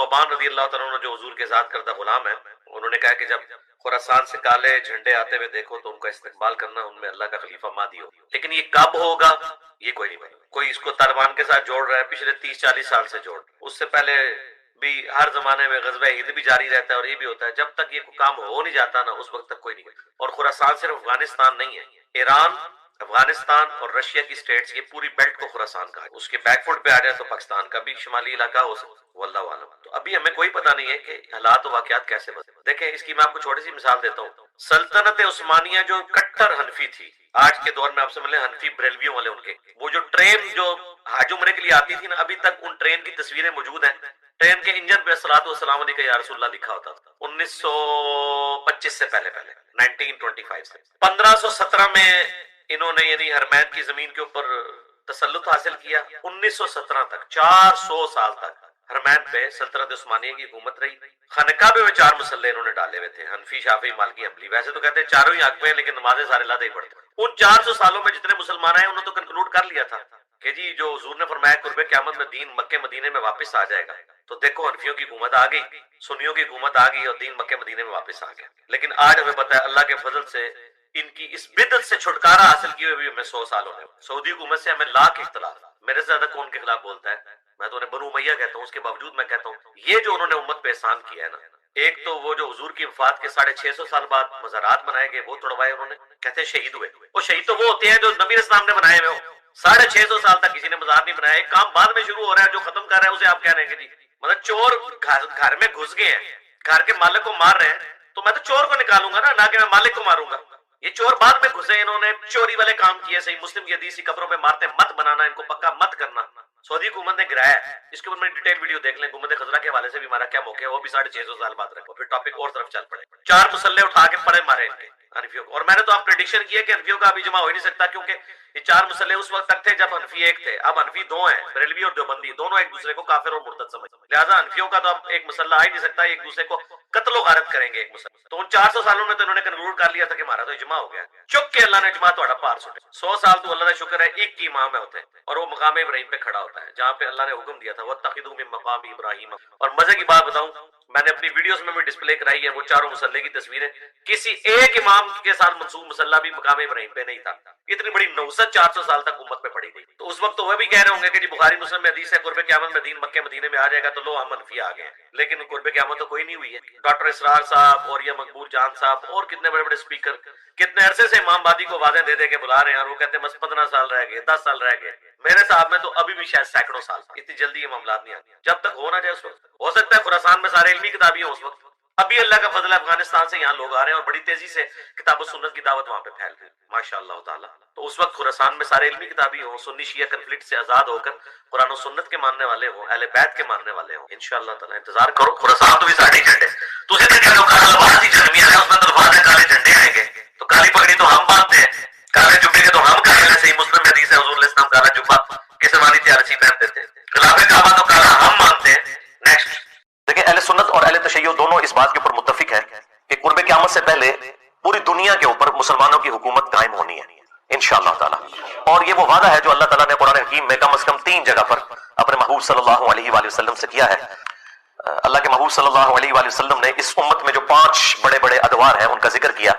صوبان رضی اللہ تعالیٰ عنہ جو حضور کے ذات کردہ غلام ہیں، انہوں نے کہا کہ جب خراسان سے کالے جھنڈے آتے ہوئے دیکھو تو ان کا استقبال کرنا، ان میں اللہ کا خلیفہ مہدی ہو، لیکن یہ کب ہوگا یہ کوئی نہیں پتا۔ کوئی اس کو طالبان کے ساتھ جوڑ رہا ہے پچھلے 30-40 سال سے جوڑ، اس سے پہلے بھی ہر زمانے میں غزوہ ہند بھی جاری رہتا ہے اور یہ بھی ہوتا ہے، جب تک یہ کام ہو نہیں جاتا نا اس وقت تک کوئی نہیں۔ اور خراسان صرف افغانستان نہیں ہے، ایران، افغانستان اور رشیا کی سٹیٹس، یہ پوری بیلٹ کو خراسان کہا ہے۔ اس کے بیک فٹ پہ آ جائے تو پاکستان کا بھی شمالی علاقہ ہو سکتا ہے، واللہ عالم۔ تو ابھی ہمیں کوئی پتہ نہیں ہے کہ حالات و واقعات کیسے بدلے۔ دیکھیں اس کی میں آپ کو چھوٹی سی مثال دیتا ہوں۔ سلطنت عثمانیہ جو کٹر حنفی تھی، آج کے دور میں آپ سمجھ لیں حنفی بریلویوں والے، ان کے وہ جو ٹرین جو حج عمرے کے لیے آتی تھی نا، ابھی تک ان ٹرین کی تصویریں موجود ہیں۔ ٹرین کے انجن پہ الصلوۃ والسلام علیک یا رسول اللہ لکھا ہوتا تھا 1925 سے پہلے 1925 سے 1517 میں انہوں نے یعنی حرمین کی زمین کے اوپر تسلط حاصل کیا۔ 1917 تک 400 سال تک حرمین پہ سلطنت عثمانیہ کی حکومت رہی۔ خانقاہ میں 4 مسلح انہوں نے ڈالے ہوئے تھے، حنفی، شافعی، مالکی، حنبلی۔ ویسے تو کہتے ہیں چاروں ہی حق میں ہیں، لیکن نمازیں سارے علیحدہ ہی پڑھتے ہیں۔ ان 400 سالوں میں جتنے مسلمان آئے انہوں نے تو کنکلوڈ کر لیا تھا کہ جی جو حضور نے فرمایا قرب قیامت میں دین مکہ مدینے میں واپس آ جائے گا، تو دیکھو حنفیوں کی حکومت آ گئی، سنیوں کی حکومت آ گئی اور دین مکہ مدینے میں واپس آ گیا۔ لیکن آج ہمیں پتہ ہے اللہ کے فضل سے ان کی اس بدعت سے چھٹکارا حاصل کیے ہوئے بھی ہمیں 100 سال ہونے۔ سعودی حکومت سے ہمیں لاکھ اختلاف، میرے سے زیادہ کون کے خلاف بولتا ہے؟ میں تو انہیں بنو امیہ کہتا ہوں، اس کے باوجود میں کہتا ہوں یہ جو انہوں نے امت پہ احسان کیا ہے نا، ایک تو وہ جو حضور کی وفات کے 650 سال بعد مزارات بنائے گئے وہ توڑوائے انہوں نے، کہتے ہیں شہید ہوئے۔ وہ شہید تو وہ ہوتے ہیں جو نبی اسلام نے بنائے ہوئے ہو۔ 650 سال تک کسی نے مزار نہیں بنایا، ایک کام بعد میں شروع ہو رہا ہے، جو ختم کر رہا ہے اسے آپ کہہ رہے ہیں کہ جی مطلب چور گھر میں گھس گئے ہیں، گھر کے مالک کو مار رہے ہیں، تو میں تو چور کو نکالوں گا نا، نہ کہ میں مالک کو ماروں گا۔ یہ چور بعد میں گھسے، انہوں نے چوری والے کام کیے۔ صحیح مسلم کی حدیث، قبروں پہ مارتے مت بنانا، ان کو پکا مت کرنا۔ سعودی حکومت نے گرایا ہے، اس کے اوپر میں ڈیٹیل ویڈیو دیکھ لیں، حکومت خزرہ کے حوالے سے بھی ہمارا کیا موقع ہے، وہ بھی 650 سال بعد رکھو، پھر ٹاپک اور طرف چل پڑے۔ 4 مسلح اٹھا کے پڑے مارے ان کے حنفیوں کو، اور میں نے تو آپ پریڈکشن کیا کہ حنفیوں کا ابھی جمع ہو ہی نہیں سکتا، کیونکہ یہ 4 مسلح اس وقت تک تھے جب حنفی ایک تھے، اب حنفی 2 ہیں، بریلوی اور دیوبندی، دونوں ایک دوسرے کو کافر اور مرتد سمجھتے ہیں، لہٰذا حنفیوں کا تو اب ایک مسلح آ ہی نہیں سکتا، ایک دوسرے کو قتل و غارت کریں گے ایک مسلح۔ تو ان 400 سالوں میں تو انہوں نے کنکلوڈ کر لیا تھا کہ ہمارا تو اجماع ہو گیا، چک کے اللہ نے اجماع تھوڑا پار سٹے۔ 100 سال تو اللہ کا شکر ہے ایک کی امام ہے ہوتے ہیں، اور وہ مقام ابراہیم پہ کھڑا ہوتا ہے جہاں پہ اللہ نے حکم دیا تھا وَاتَّخِذُوا مِن مَقَامِ ابراہیم۔ اور مزے کی بات بتاؤں، میں نے اپنی ویڈیوز میں بھی ڈسپلے کرائی ہے وہ 4 مسلح کی تصویریں، کسی ایک امام کے ساتھ منسوب مسلح بھی مقام ابراہیم پہ نہیں تھا۔ اتنی بڑی نوست 400 سال تک امت پہ پڑی گئی، تو اس وقت تو وہ بھی کہہ رہے ہوں گے کہ جی بخاری مسلم میں حدیث ہے قرب قیامت میں دین مکہ مدینے میں آ جائے گا، تو لو ہم منفی آ گئے ہیں، لیکن قرب قیامت تو کوئی نہیں ہوئی ہے۔ ڈاکٹر اسرار صاحب اور یہ مقبول جان صاحب اور کتنے بڑے بڑے اسپیکر کتنے عرصے سے امام بادی کو واضح دے دے کے بلا رہے ہیں، اور وہ کہتے ہیں بس 15 سال رہ گئے، 10 سال رہ گئے۔ میرے صاحب میں تو ابھی بھی شاید سینکڑوں سال، اتنی جلدی یہ معاملات نہیں آتے، جب تک ہو نہ جائے اس وقت۔ ہو سکتا ہے خراسان میں سارے علمی کتابی ہوں اس وقت، ابھی اللہ کا فضل ہے افغانستان سے یہاں لوگ آ رہے ہیں اور بڑی تیزی سے کتاب و سنت کی دعوت وہاں پہ پھیل رہی ہے ماشاء اللہ تعالیٰ۔ تو اس وقت خراسان میں سارے علمی کتابی ہوں، سنی شیعہ کنفلکٹ سے آزاد ہو کر قرآن و سنت کے ماننے والے ہوں، اہل بیت کے ماننے والے ہوں، انشاءاللہ تعالیٰ انتظار کرو۔ خراسان تو بھی ساڑھے جھنڈے تو اسے کہہ لو کالا لباس کی جرمیاں ہے، اس میں تو لباس ہے کالے جھنڈے آئیں گے، تو کالی پگڑی تو ہم باندھتے ہیں، کالے جبے کے تو ہم قائل ہیں۔ صحیح مسلم حدیث ہے حضور علیہ السلام کالا جبہ کسروانی تیارسی پہنتے تھے، خلاف کعبہ تو کالا ہم مانتے ہیں۔ نیکسٹ دیکھیں، اہل سنت اور اہل تشیع دونوں اس بات کے اوپر متفق ہیں کہ قرب قیامت سے پہلے پوری دنیا کے اوپر مسلمانوں کی حکومت قائم ہونی ہے انشاءاللہ تعالی، اور یہ وہ وعدہ ہے جو اللہ تعالیٰ نے قرآن حکیم میں کم از کم 3 جگہ پر اپنے محبوب صلی اللہ علیہ وآلہ وسلم سے کیا ہے۔ اللہ کے محبوب صلی اللہ علیہ وآلہ وسلم نے اس امت میں جو 5 بڑے بڑے ادوار ہیں ان کا ذکر کیا۔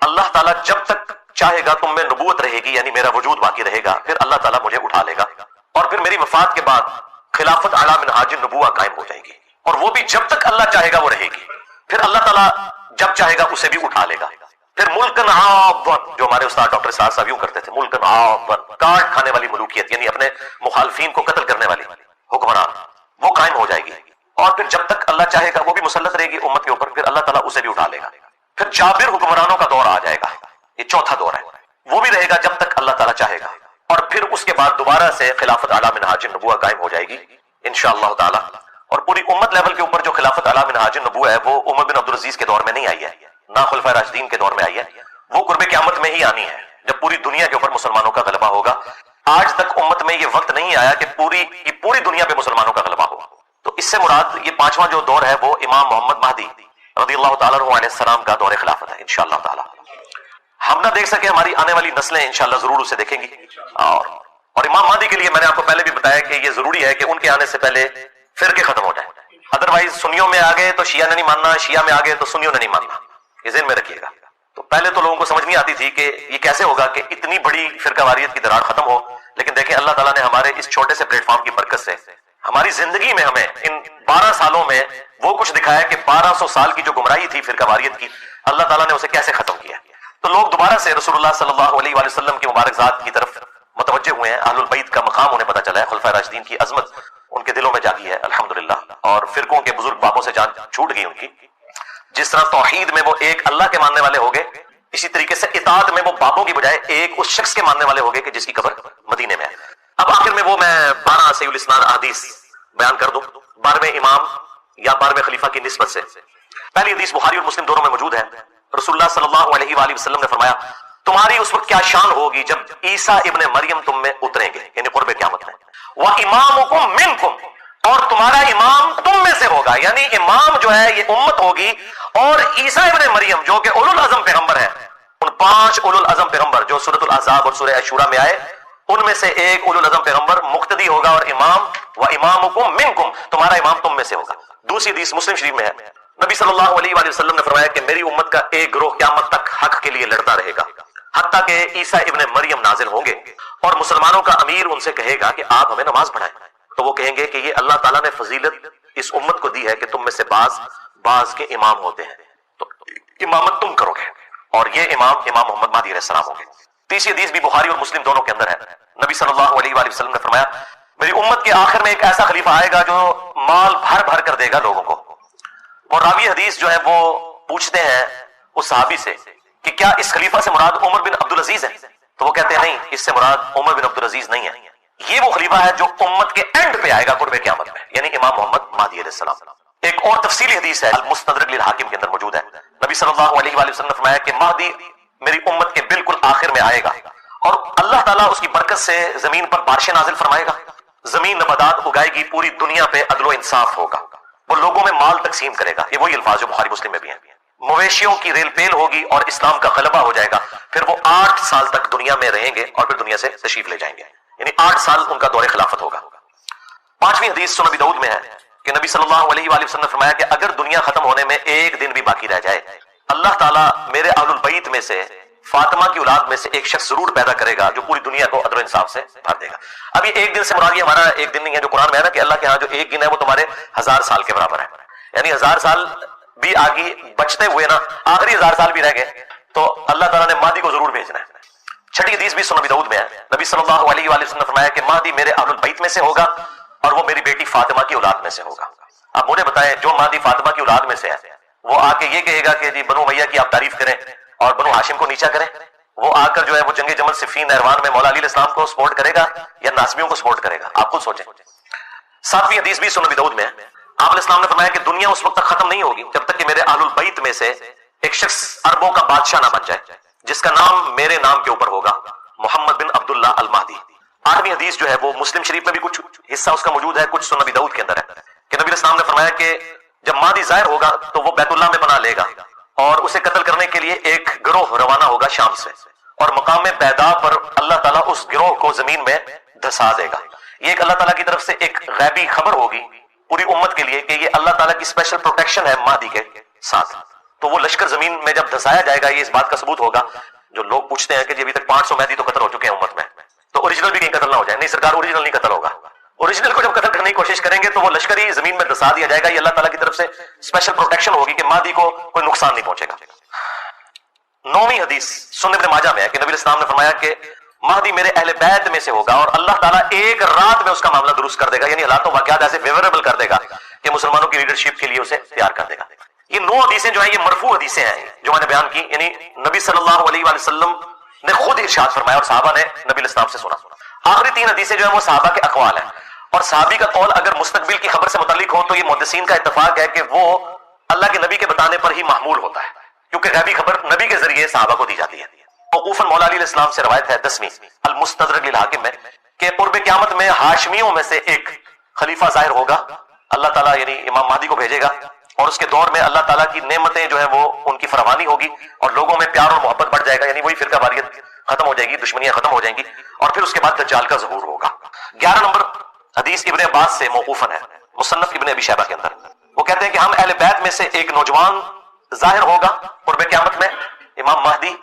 اللہ تعالیٰ جب تک چاہے گا تم میں نبوت رہے گی، یعنی میرا وجود باقی رہے گا، پھر اللہ تعالیٰ مجھے اٹھا لے گا، اور پھر میری وفات کے بعد خلافت اعلیٰ منہاج النبوہ قائم ہو جائے گی، اور وہ بھی جب تک اللہ چاہے گا وہ رہے گی، پھر اللہ تعالیٰ جب چاہے گا اسے بھی اٹھا لے گا۔ پھر ملکن عاضن، جو ہمارے استاد ڈاکٹر سعد صاحب یوں کرتے تھے، ملکن عاضن، کاٹ کھانے والی ملوکیت، یعنی اپنے مخالفین کو قتل کرنے والی حکمران، وہ قائم ہو جائے گی، اور پھر جب تک اللہ چاہے گا وہ بھی مسلط رہے گی امت کے اوپر، پھر اللہ تعالیٰ اسے بھی اٹھا لے گا۔ پھر جابر حکمرانوں کا دور آ جائے گا، یہ 4تھا دور ہے، وہ بھی رہے گا جب تک اللہ تعالیٰ چاہے گا، اور پھر اس کے بعد دوبارہ سے خلافت اعلیٰ منہاج النبوہ قائم ہو جائے گی انشاءاللہ تعالیٰ۔ اور پوری امت لیول کے اوپر جو خلافت اعلیٰ منہاج النبوہ ہے وہ عمر بن عبدالعزیز کے دور میں نہیں آئی ہے، نہ خلفائے راشدین کے دور میں آئی ہے، وہ قرب قیامت میں ہی آنی ہے جب پوری دنیا کے اوپر مسلمانوں کا غلبہ ہوگا۔ آج تک امت میں یہ وقت نہیں آیا کہ پوری دنیا پہ مسلمانوں کا غلبہ ہو۔ تو اس سے مراد یہ 5واں جو دور ہے وہ امام محمد مہدی رضی اللہ تعالیٰ عنہ علیہ السلام کا دور خلافت ہے انشاءاللہ تعالیٰ۔ ہم نہ دیکھ سکے، ہماری آنے والی نسلیں انشاءاللہ ضرور اسے دیکھیں گی، اور امام مہدی کے لیے میں نے آپ کو پہلے بھی بتایا کہ یہ ضروری ہے کہ ان کے آنے سے پہلے فرقے ختم ہو جائیں، ادروائز سنیوں میں آ گئے تو شیعہ نے نہیں ماننا، شیعہ میں آ گئے تو سنیوں نے نہیں ماننا، یہ ذہن میں رکھیے گا۔ تو پہلے تو لوگوں کو سمجھ نہیں آتی تھی کہ یہ کیسے ہوگا کہ اتنی بڑی فرقہ واریت کی دراڑ ختم ہو، لیکن دیکھیں اللہ تعالیٰ نے ہمارے اس چھوٹے سے پلیٹ فارم کی برکت سے ہماری زندگی میں ہمیں ان 12 سالوں میں وہ کچھ دکھایا کہ 1200 سال کی جو گمراہی تھی فرقہ واریت کی، اللہ تعالیٰ نے اسے کیسے ختم کیا۔ تو لوگ دوبارہ سے رسول اللہ صلی اللہ علیہ وآلہ وسلم کی مبارک ذات کی طرف متوجہ ہوئے ہیں، اہل البیت کا مقام انہیں پتہ چلا ہے، خلفائے راشدین کی عظمت ان کے دلوں میں جاگی ہے الحمدللہ، اور فرقوں کے بزرگ بابوں سے جان چھوٹ گئی ان کی۔ جس طرح توحید میں وہ ایک اللہ کے ماننے والے ہو گئے، اسی طریقے سے اطاعت میں وہ بابوں کی بجائے ایک اس شخص کے ماننے والے ہو گئے کہ جس کی قبر مدینے میں ہے۔ اب آخر میں وہ میں 12 صحیح الاسناد احادیث بیان کر دوں 12ویں امام یا 12ویں خلیفہ کی نسبت سے۔ پہلی حدیث بخاری اور مسلم دونوں میں موجود ہے۔ رسول اللہ صلی اللہ علیہ وآلہ وسلم نے فرمایا تمہاری اس وقت کیا شان ہوگی جب عیسیٰ ابن مریم تم میں اتریں گے، یعنی قرب قیامت میں، وَإِمَامُكُم مِّنكُم، اور تمہارا امام تم میں سے ہوگا، یعنی امام جو ہے یہ امت ہوگی، اور عیسیٰ ابن مریم جو کہ اولو العزم پیغمبر ہیں، ان 5 اولو العزم پیغمبر جو سورۃ الاحزاب اور سورہ عاشوراء میں آئے، ان میں سے ایک اولو العزم پیغمبر مقتدی ہوگا، اور امام وَإِمَامُكُم مِّنكُم، تمہارا امام تم میں سے ہوگا۔ دوسری حدیث مسلم شریف میں ہے، نبی صلی اللہ علیہ وآلہ وسلم نے فرمایا کہ میری امت کا ایک گروہ قیامت تک حق کے لیے لڑتا رہے گا حتیٰ کہ عیسیٰ ابن مریم نازل ہوں گے، اور مسلمانوں کا امیر ان سے کہے گا کہ آپ ہمیں نماز پڑھائیں، تو وہ کہیں گے کہ یہ اللہ تعالیٰ نے فضیلت اس امت کو دی ہے کہ تم میں سے بعض کے امام ہوتے ہیں، تو امامت تم کرو گے، اور یہ امام محمد مہدی علیہ السلام ہوں گے۔ تیسری حدیث بھی بخاری اور مسلم دونوں کے اندر ہے، نبی صلی اللہ علیہ وآلہ وسلم نے فرمایا میری امت کے آخر میں ایک ایسا خلیفہ آئے گا جو مال بھر بھر کر دے گا لوگوں کو۔ اور راوی حدیث جو ہے وہ پوچھتے ہیں اس صحابی سے کہ کیا اس خلیفہ سے مراد عمر بن عبدالعزیز ہے؟ تو وہ کہتے ہیں نہیں، اس سے مراد عمر بن عبدالعزیز نہیں ہے، یہ وہ خلیفہ ہے جو امت کے اینڈ پہ آئے گا قرب قیامت میں، یعنی امام محمد مہدی علیہ السلام۔ ایک اور تفصیلی حدیث ہے المستدرک للحاکم کے اندر موجود ہے، نبی صلی اللہ علیہ وآلہ وسلم نے فرمایا کہ مہدی میری امت کے بالکل آخر میں آئے گا، اور اللہ تعالیٰ اس کی برکت سے زمین پر بارشیں نازل فرمائے گا، زمین نباتات اگائے گی، پوری دنیا پہ عدل و انصاف ہوگا، وہ لوگوں میں مال تقسیم کرے گا، یہ وہی الفاظ جو بخاری مسلم میں بھی ہیں، مویشیوں کی ریل پیل ہوگی اور اسلام کا غلبہ ہو جائے گا، پھر وہ 8 سال تک دنیا میں رہیں گے اور پھر دنیا سے تشریف لے جائیں گے، یعنی 8 سال ان کا دور خلافت ہوگا۔ 5ویں حدیث سنن ابی داؤد میں ہے کہ نبی صلی اللہ علیہ وآلہ وسلم نے فرمایا کہ اگر دنیا ختم ہونے میں ایک دن بھی باقی رہ جائے، اللہ تعالیٰ میرے اہل البیت میں سے فاطمہ کی اولاد میں سے ایک شخص ضرور پیدا کرے گا جو پوری دنیا کو عدل و انصاف سے بھر دے گا۔ اب یہ ایک دن سے مراد یہ ہمارا ایک دن نہیں ہے جو قرآن میں ہے نا کہ اللہ کے ہاں جو ایک دن ہے وہ تمہارے 1000 سال کے برابر ہے، یعنی 1000 سال بھی آگے بچتے ہوئے نا آخری 1000 سال بھی رہ گئے تو اللہ تعالیٰ نے مہدی کو ضرور بھیجنا ہے۔ 6ٹھی حدیث بھی سنن ابی داؤد میں ہے، نبی صلی اللہ علیہ وآلہ وسلم نے فرمایا کہ مہدی میرے اہل البیت میں سے ہوگا اور وہ میری بیٹی فاطمہ کی اولاد میں سے ہوگا۔ اب مجھے بتائیں جو مہدی فاطمہ کی اولاد میں سے ہے وہ آ کے یہ کہے گا کہ جی بنو امیہ کی آپ تعریف کریں اور بنو ہاشم کو نیچا کریں، وہ آ کر جو ہے وہ جنگ جمل صفین نہروان میں مولا علی علیہ السلام کو سپورٹ کرے گا یا ناصبیوں کو سپورٹ کرے گا؟ آپ خود سوچیں۔ 7ویں حدیث بھی سنن ابی داؤد میں ہے، آپ علیہ السلام نے فرمایا کہ دنیا اس وقت تک ختم نہیں ہوگی جب تک کہ میرے اہل البیت میں سے ایک شخص عربوں کا بادشاہ نہ بن جائے جس کا نام میرے نام کے اوپر ہوگا، محمد بن عبداللہ المہدی۔ 8ویں حدیث جو ہے وہ مسلم شریف میں بھی کچھ حصہ اس کا موجود ہے، کچھ سنن ابی داؤد کے اندر ہے کہ نبی علیہ السلام نے فرمایا کہ جب مہدی ظاہر ہوگا تو وہ بیت اللہ میں پناہ لے گا اور اسے قتل کرنے کے لیے ایک گروہ روانہ ہوگا شام سے، اور مقام بیدا پر اللہ تعالیٰ اس گروہ کو زمین میں دھسا دے گا۔ یہ ایک اللہ تعالیٰ کی طرف سے ایک غیبی خبر ہوگی پوری امت کے لیے کہ یہ اللہ تعالیٰ کی اسپیشل پروٹیکشن ہے مہدی کے ساتھ، تو وہ لشکر زمین میں جب دھسایا جائے گا یہ اس بات کا ثبوت ہوگا۔ جو لوگ پوچھتے ہیں کہ جی ابھی تک 500 مہدی تو قتل ہو چکے ہیں امت میں، تو اوریجنل بھی کہیں قتل نہ ہو جائے، نہیں سرکار اوریجنل نہیں قتل ہوگا، اوریجنل کو جب قتل کرنے کی کوشش کریں گے تو وہ لشکر ہی زمین میں دھسا دیا جائے گا، یہ اللہ تعالیٰ کی طرف سے اسپیشل پروٹیکشن ہوگی کہ مہدی کو کوئی نقصان نہیں پہنچے گا۔ 9ویں حدیث سنن ابن ماجہ میں ہے کہ نبی علیہ السلام نے فرمایا کہ مہدی میرے اہل بیت میں سے ہوگا اور اللہ تعالیٰ ایک رات میں اس کا معاملہ درست کر دے گا، یعنی حالات و واقعات ایسے فیوریبل کر دے گا کہ مسلمانوں کی لیڈرشپ کے لیے اسے تیار کر دے گا۔ یہ 9 حدیثیں جو ہیں یہ مرفوع حدیثیں ہیں جو میں نے بیان کی، یعنی نبی صلی اللہ علیہ وآلہ وسلم نے خود ارشاد فرمایا اور صحابہ نے نبی علیہ السلام سے سنا۔ آخری 3 حدیثیں جو ہیں وہ صحابہ کے اقوال ہیں، اور صحابی کا قول اگر مستقبل کی خبر سے متعلق ہو تو یہ محدثین کا اتفاق ہے کہ وہ اللہ کے نبی کے بتانے پر ہی محمول ہوتا ہے، کیونکہ غیبی خبر نبی کے ذریعے صحابہ کو دی جاتی ہے۔ موقوفاً مولا علی علیہ السلام سے روایت ہے 10ویں المستدرک للحاکم میں کہ قرب قیامت میں ہاشمیوں میں سے ایک خلیفہ ظاہر ہوگا، اللہ تعالیٰ یعنی امام مہدی کو بھیجے گا، اور اس کے دور میں اللہ تعالیٰ کی نعمتیں جو ہے وہ ان کی فراوانی ہوگی اور لوگوں میں پیار اور محبت بڑھ جائے گا، یعنی وہی فرقہ واریت ختم ہو جائے گی، دشمنیاں ختم ہو جائیں گی، اور پھر اس کے بعد دجال کا ظہور ہوگا۔ 11 نمبر حدیث ابن عباس سے موقوفاً ہے، مصنف ابن ابی شیبہ کے اندر، وہ کہتے ہیں کہ ہم اہل بیت میں سے ایک نوجوان ظاہر ہوگا قرب قیامت میں، امام مہدی،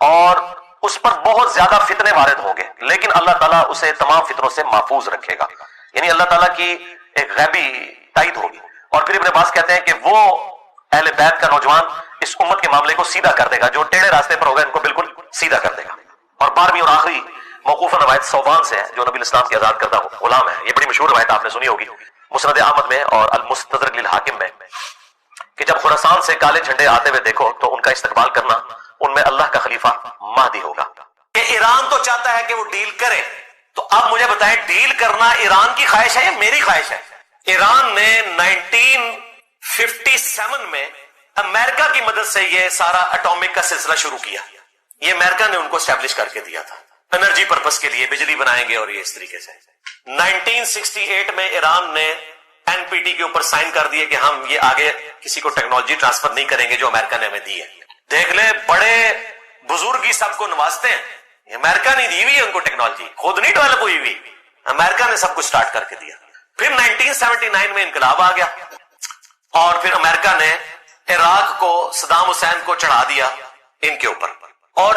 اور اس پر بہت زیادہ فتنے وارد ہوں گے، لیکن اللہ تعالیٰ اسے تمام فتنوں سے محفوظ رکھے گا، یعنی اللہ تعالیٰ کی ایک غیبی تائید ہوگی۔ اور پھر ابن عباس کہتے ہیں کہ وہ اہل بیت کا نوجوان اس امت کے معاملے کو سیدھا کر دے گا، جو ٹیڑھے راستے پر ہوگا ان کو بالکل سیدھا کر دے گا۔ اور 12ویں اور آخری موقوف روایت صوبان سے ہے، جو نبی الاسلام کے آزاد کردہ غلام ہے، یہ بڑی مشہور روایت آپ نے سنی ہوگی، مسند احمد میں اور المستدرک للحاکم میں، کہ جب خراسان سے کالے جھنڈے آتے ہوئے دیکھو تو ان کا استقبال کرنا، ان میں اللہ کا خلیفہ مہدی ہوگا۔ کہ ایران تو چاہتا ہے کہ وہ ڈیل کرے، تو اب مجھے بتائیں ڈیل کرنا ایران کی خواہش ہے یا میری خواہش ہے؟ ایران نے 1957 میں امریکہ کی مدد سے یہ سارا اٹامک کا سلسلہ شروع کیا، یہ امریکہ نے ان کو اسٹیبلش کر کے دیا تھا انرجی پرپس کے لیے، بجلی بنائیں گے اور یہ اس طریقے سے۔ 1968 میں ایران نے این پی ٹی کے اوپر سائن کر دیے کہ ہم یہ آگے کسی کو ٹیکنالوجی ٹرانسفر نہیں کریں گے جو امریکہ نے ہمیں دی ہے۔ دیکھ لیں بڑے بزرگ ہی سب کو نوازتے ہیں، امریکہ نے دی ہوئی ہے ان کو ٹیکنالوجی، خود نہیں ڈیولپ ہوئی ہوئی، امریکہ نے سب کچھ سٹارٹ کر کے دیا۔ پھر 1979 میں انقلاب آ گیا اور پھر امریکہ نے عراق کو صدام حسین کو چڑھا دیا ان کے اوپر، اور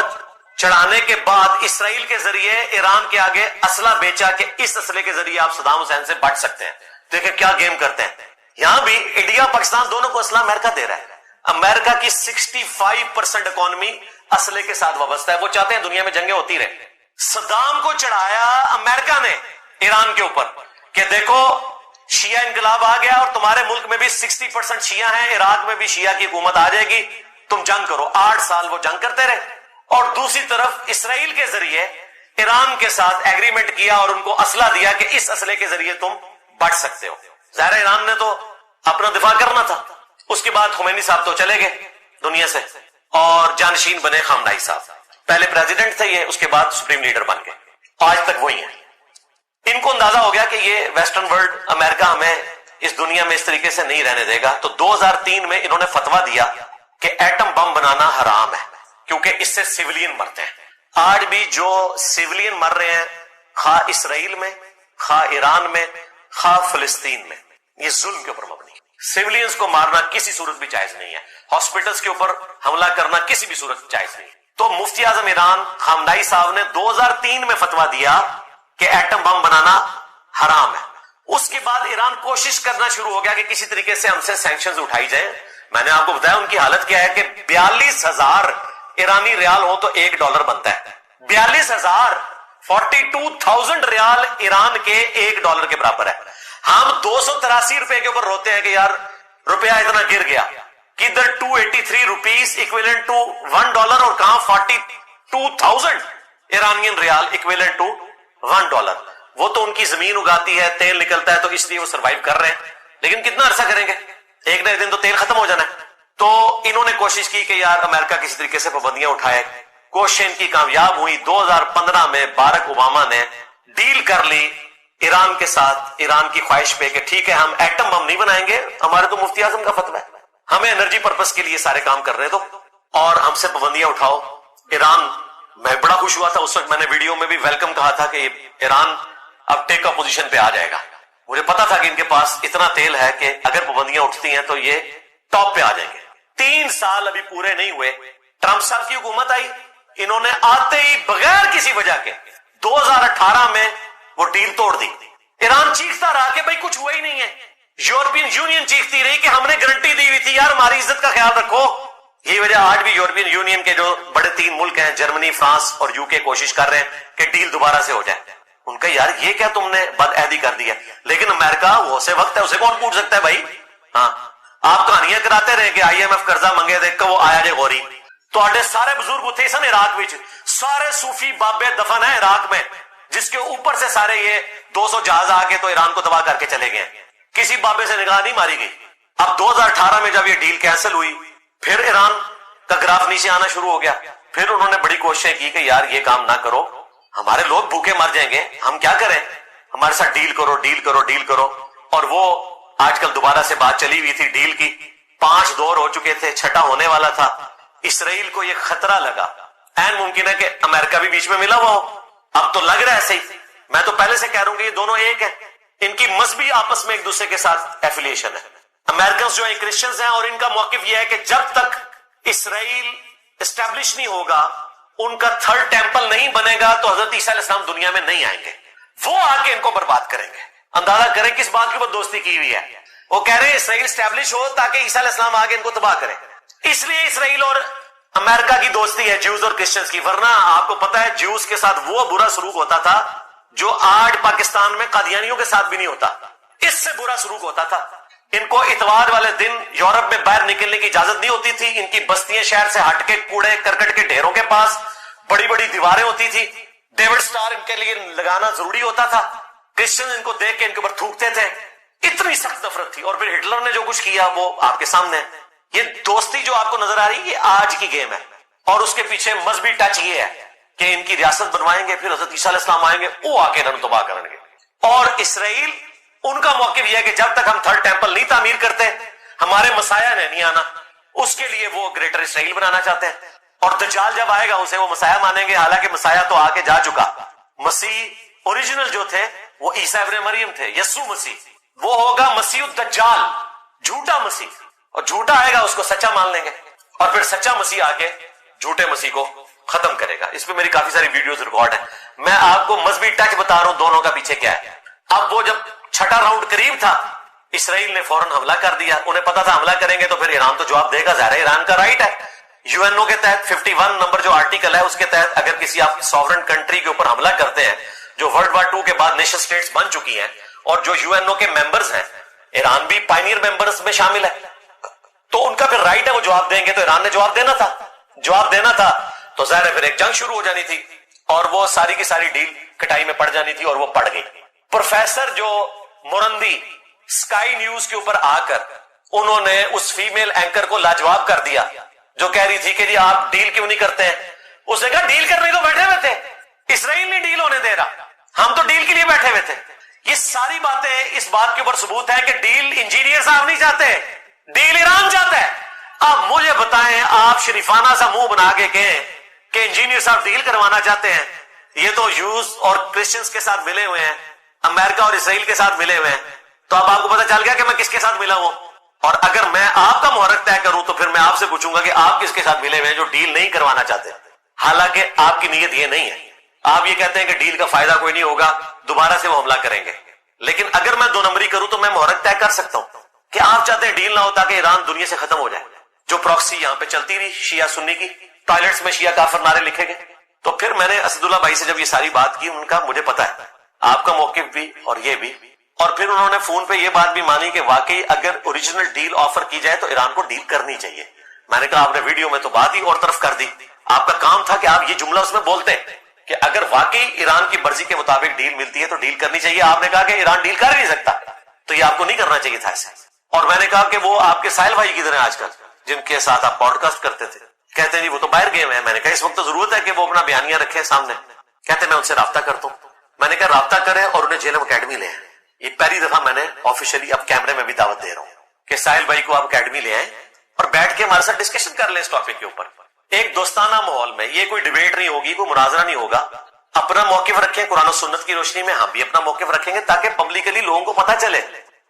چڑھانے کے بعد اسرائیل کے ذریعے ایران کے آگے اسلحہ بیچا کہ اس اسلحے کے ذریعے آپ صدام حسین سے بچ سکتے ہیں۔ دیکھیں کیا گیم کرتے ہیں، یہاں بھی انڈیا پاکستان دونوں کو اسلحہ امریکہ دے رہا ہے۔ امریکہ کی 65% اکانومی اسلحے کے ساتھ وابستہ ہے، وہ چاہتے ہیں دنیا میں جنگیں ہوتی رہے۔ صدام کو چڑھایا امریکہ نے ایران کے اوپر کہ دیکھو شیعہ انقلاب آ گیا اور تمہارے ملک میں بھی 60% شیعہ ہیں، عراق میں بھی شیعہ کی حکومت آ جائے گی، تم جنگ کرو۔ 8 سال وہ جنگ کرتے رہے، اور دوسری طرف اسرائیل کے ذریعے ایران کے ساتھ ایگریمنٹ کیا اور ان کو اسلحہ دیا کہ اس اسلحے کے ذریعے تم بچ سکتے ہو۔ ظاہر ایران نے تو اپنا دفاع کرنا تھا۔ اس کے بعد خمینی صاحب تو چلے گئے دنیا سے اور جانشین بنے خامنائی صاحب، پہلے پریزیڈنٹ تھے یہ، اس کے بعد سپریم لیڈر بن گئے، آج تک وہی ہیں۔ ان کو اندازہ ہو گیا کہ یہ ویسٹرن ورلڈ امریکہ ہمیں اس دنیا میں اس طریقے سے نہیں رہنے دے گا، تو 2003 میں انہوں نے فتویٰ دیا کہ ایٹم بم بنانا حرام ہے کیونکہ اس سے سیولین مرتے ہیں۔ آج بھی جو سیولین مر رہے ہیں خواہ اسرائیل میں، خواہ ایران میں، خواہ فلسطین میں، یہ ظلم کے اوپر مبنی ہے۔ سیولینز کو مارنا کسی صورت بھی جائز نہیں ہے، ہاسپٹلز کے اوپر حملہ کرنا کسی بھی صورت جائز نہیں ہے۔ تو مفتی اعظم ایران خامنائی صاحب نے 2003 میں فتویٰ دیا کہ ایٹم بم بنانا حرام ہے۔ اس کے بعد ایران کوشش کرنا شروع ہو گیا کہ کسی طریقے سے ہم سے سینکشنز اٹھائی جائیں۔ میں نے آپ کو بتایا ان کی حالت کیا ہے کہ 42,000 ایرانی ریال ہو تو $1 بنتا ہے، 42,000 42,000 ریال ایران کے $1 کے برابر ہے۔ ہم 283 روپے کے اوپر روتے ہیں کہ یار روپیہ اتنا گر گیا، کدھر 283 روپیز اکویلنٹ ٹو $1 اور کہاں 42,000 ایرانین ریال اکویلنٹ ٹو $1۔ وہ تو ان کی زمین اگاتی ہے، تیل نکلتا ہے تو اس لیے وہ سروائیو کر رہے ہیں، لیکن کتنا عرصہ کریں گے، ایک نہ ایک دن تو تیل ختم ہو جانا ہے۔ تو انہوں نے کوشش کی کہ یار امریکہ کسی طریقے سے پابندیاں اٹھائے، کوشش ان کی کامیاب ہوئی۔ 2015 میں بارک اوباما نے ڈیل کر لی ایران کے ساتھ، ایران کی خواہش پہ کہ ٹھیک ہے ہم ایٹم بم نہیں بنائیں گے، ہمارے تو مفتی اعظم کا فتویٰ ہے، ہمیں انرجی پرپس کے لیے سارے کام کرنے دو اور ہم سے پابندیاں اٹھاؤ۔ ایران، میں بڑا خوش ہوا تھا اس وقت، میں نے ویڈیو میں بھی ویلکم کہا تھا کہ ایران اب ٹیک اپ پوزیشن پہ آ جائے گا۔ مجھے پتا تھا کہ ان کے پاس اتنا تیل ہے کہ اگر پابندیاں اٹھتی ہیں تو یہ ٹاپ پہ آ جائیں گے۔ 3 سال ابھی پورے نہیں ہوئے، ٹرمپ صاحب کی حکومت آئی، انہوں نے آتے ہی بغیر کسی وجہ کے 2018 میں وہ ڈیل توڑ دی۔ ایران چیختا رہا کہ بھائی کچھ ہوا ہی نہیں ہے، یورپین یونین چیختی رہی کہ ہم نے گارنٹی دی ہوئی تھی یار ہماری عزت کا خیال رکھو۔ یہی وجہ آج بھی یورپین یونین کے جو بڑے 3 ملک ہیں، جرمنی، فرانس اور UK، کوشش کر رہے ہیں کہ ڈیل دوبارہ سے ہو جائے۔ ان کا یار یہ کیا تم نے بد عہدی کر دی ہے، لیکن امریکہ وہ سے وقت ہے، اسے کون پوچھ سکتا ہے بھائی۔ ہاں آپ کہانیاں کراتے رہے کہ IMF قرضہ منگے دیکھ کے وہ آیا جے غوری، تو آڈے سارے بزرگ اتھے سن عراق وچ، سارے صوفی بابے دفن ہیں عراق میں، جس کے اوپر سے سارے یہ 200 جہاز آ کے تو ایران کو تباہ کر کے چلے گئے، کسی بابے سے نگاہ نہیں ماری گئی۔ اب 2018 میں جب یہ ڈیل کینسل ہوئی، پھر ایران کا گراف نیچے آنا شروع ہو گیا، پھر انہوں نے بڑی کوششیں کی کہ یار یہ کام نہ کرو، ہمارے لوگ بھوکے مر جائیں گے، ہم کیا کریں، ہمارے ساتھ ڈیل کرو ڈیل کرو ڈیل کرو۔ اور وہ آج کل دوبارہ سے بات چلی ہوئی تھی ڈیل کی، 5 دور ہو چکے تھے، 6واں ہونے والا تھا۔ اسرائیل کو یہ خطرہ لگا، این ممکن ہے کہ امریکہ بھی بیچ میں ملا ہوا ہو، اب تو لگ رہا ہے صحیح۔ میں تو پہلے سے کہہ رہا ہوں کہ یہ دونوں ایک ہیں، ان کی مذہبی آپس میں ایک دوسرے کے ساتھ ایفیلیشن ہے، امریکنز جو ہیں کرسچنز ہیں، اور ان کا موقف یہ ہے کہ جب تک اسرائیل اسٹیبلش نہیں ہوگا، ان کا تھرڈ ٹیمپل نہیں بنے گا، تو حضرت عیسیٰ علیہ السلام دنیا میں نہیں آئیں گے، وہ آ کے ان کو برباد کریں گے۔ اندازہ کریں کس بات کے اوپر دوستی کی ہوئی ہے، وہ کہہ رہے ہیں اسرائیل اسٹیبلش ہو تاکہ عیسیٰ علیہ السلام آگے ان کو تباہ کریں۔ اس لیے اسرائیل اور امریکہ کی دوستی ہے جیوز اور کرسچنز کی، ورنہ آپ کو پتا ہے جیوز کے ساتھ وہ برا سلوک ہوتا تھا جو آج پاکستان میں قادیانیوں کے ساتھ بھی نہیں ہوتا، اس سے برا سلوک ہوتا تھا۔ ان کو اتوار والے دن یورپ میں باہر نکلنے کی اجازت نہیں ہوتی تھی، ان کی بستیاں شہر سے ہٹ کے کوڑے کرکٹ کے ڈھیروں کے پاس بڑی بڑی دیواریں ہوتی تھی، ڈیوڈ سٹار ان کے لیے لگانا ضروری ہوتا تھا، کرسچن ان کو دیکھ کے ان کے اوپر تھوکتے تھے، اتنی سخت نفرت تھی۔ اور پھر ہٹلر نے جو کچھ کیا وہ آپ کے سامنے ہے۔ یہ دوستی جو آپ کو نظر آ رہی ہے یہ آج کی گیم ہے، اور اس کے پیچھے مذہبی ٹچ یہ ہے کہ ان کی ریاست بنوائیں گے، پھر حضرت عیسیٰ علیہ السلام آئیں گے، وہ آ کے انہوں تباہ کریں گے۔ اور اسرائیل ان کا موقف یہ ہے کہ جب تک ہم تھرڈ ٹیمپل نہیں تعمیر کرتے ہمارے مسیح نے نہیں آنا، اس کے لیے وہ گریٹر اسرائیل بنانا چاہتے ہیں، اور دجال جب آئے گا اسے وہ مسیح مانیں گے، حالانکہ مسیح تو آ کے جا چکا۔ مسیح اوریجنل جو تھے وہ عیسیٰ ابن مریم تھے، یسوع مسیح، وہ ہوگا مسیح الدجال، جھوٹا مسیح، اور جھوٹا آئے گا اس کو سچا مان لیں گے، اور پھر سچا مسیح آ کے جھوٹے مسیح کو ختم کرے گا۔ اس پہ میری کافی ساری ویڈیوز ریکارڈ ہیں، میں آپ کو مذہبی ٹچ بتا رہا ہوں دونوں کا پیچھے کیا ہے۔ اب وہ جب چھٹا راؤنڈ قریب تھا، اسرائیل نے فوراً حملہ کر دیا، انہیں پتا تھا حملہ کریں گے تو پھر ایران تو جواب دے گا، ظاہر ہے ایران کا رائٹ ہے۔ یو این او کے تحت 51 نمبر جو آرٹیکل ہے اس کے تحت اگر کسی آپ سوورن کنٹری کے اوپر حملہ کرتے ہیں جو ورلڈ وار 2 کے بعد نیشن سٹیٹس بن چکی ہیں اور جو یو این او کے ممبرز ہیں، ایران بھی پائنیئر ممبرز میں شامل ہے، تو ان کا پھر رائٹ ہے وہ جواب دیں گے، تو ایران نے جواب دینا تھا تو ظاہر ہے پھر ایک جنگ شروع ہو جانی تھی اور وہ ساری کی ساری ڈیل کٹائی میں پڑ جانی تھی، اور وہ پڑ گئی۔ پروفیسر جو مرندی اسکائی نیوز کے اوپر آ کر انہوں نے اس فیمیل اینکر کو لاجواب کر دیا جو کہہ رہی تھی کہ جی آپ ڈیل کیوں نہیں کرتے ہیں، اس نے کہا ڈیل کرنے کو بیٹھے ہوئے تھے، اسرائیل نہیں ڈیل ہونے دے رہا، ہم تو ڈیل کے لیے بیٹھے ہوئے تھے۔ یہ ساری باتیں اس بات کے اوپر ثبوت ہے کہ ڈیل انجینئر صاحب نہیں چاہتے، ڈیل ایران چاہتا ہے۔ اب مجھے بتائیں، آپ شریفانہ سا منہ بنا کے کہیں کہ انجینئر صاحب ڈیل کروانا چاہتے ہیں، یہ تو یوز اور کرسچنز کے ساتھ ملے ہوئے ہیں، امریکہ اور اسرائیل کے ساتھ ملے ہوئے ہیں، تو اب آپ کو پتا چل گیا کہ میں کس کے ساتھ ملا ہوں، اور اگر میں آپ کا محرک طے کروں تو پھر میں آپ سے پوچھوں گا کہ آپ کس کے ساتھ ملے ہوئے ہیں جو ڈیل نہیں کروانا چاہتے، حالانکہ آپ کی نیت یہ نہیں ہے، آپ یہ کہتے ہیں کہ ڈیل کا فائدہ کوئی نہیں ہوگا، دوبارہ سے وہ حملہ کریں گے۔ لیکن اگر میں 2 نمبری کروں تو میں محرک طے کر سکتا ہوں کہ آپ چاہتے ہیں ڈیل نہ ہو تاکہ ایران دنیا سے ختم ہو جائے، جو پراکسی یہاں پہ چلتی رہی شیعہ سنی کی، ٹوائلٹس میں شیعہ کافر نعرے لکھے گئے۔ تو پھر میں نے اسد اللہ بھائی سے جب یہ ساری بات کی، ان کا مجھے پتا ہے آپ کا موقف بھی اور یہ بھی، اور پھر انہوں نے فون پہ یہ بات بھی مانی کہ واقعی اگر اوریجنل ڈیل آفر کی جائے تو ایران کو ڈیل کرنی چاہیے۔ میں نے کہا آپ نے ویڈیو میں تو بات ہی اور طرف کر دی، آپ کا کام تھا کہ آپ یہ جملہ اس میں بولتے کہ اگر واقعی ایران کی مرضی کے مطابق ڈیل ملتی ہے تو ڈیل کرنی چاہیے۔ آپ نے کہا کہ ایران ڈیل کر ہی نہیں سکتا، تو یہ آپ کو نہیں کرنا چاہیے تھا ایسے۔ اور میں نے کہا کہ وہ آپ کے ساحل بھائی کدھر ہیں آج کل جن کے ساتھ آپ پوڈ کاسٹ کرتے تھے؟ کہتے ہیں جی وہ تو باہر گئے ہوئے ہیں۔ میں نے کہا اس وقت تو ضرورت ہے کہ وہ اپنا بیانیہ رکھے سامنے۔ کہتے ہیں میں ان سے رابطہ کرتا ہوں۔ میں نے کہا رابطہ کریں اور انہیں جیلم اکیڈمی لے آئیں۔ یہ پہلی دفعہ میں نے آفیشلی اب کیمرے میں بھی دعوت دے رہا ہوں کہ ساحل بھائی کو آپ اکیڈمی لے آئیں اور بیٹھ کے ہمارے ساتھ ڈسکشن کر لیں اس ٹاپک کے اوپر، ایک دوستانہ ماحول میں۔ یہ کوئی ڈیبیٹ نہیں ہوگی، کوئی مناظرہ نہیں ہوگا، اپنا موقف رکھیں قرآن و سنت کی روشنی میں، ہم بھی اپنا موقف رکھیں گے تاکہ پبلکلی لوگوں کو پتہ چلے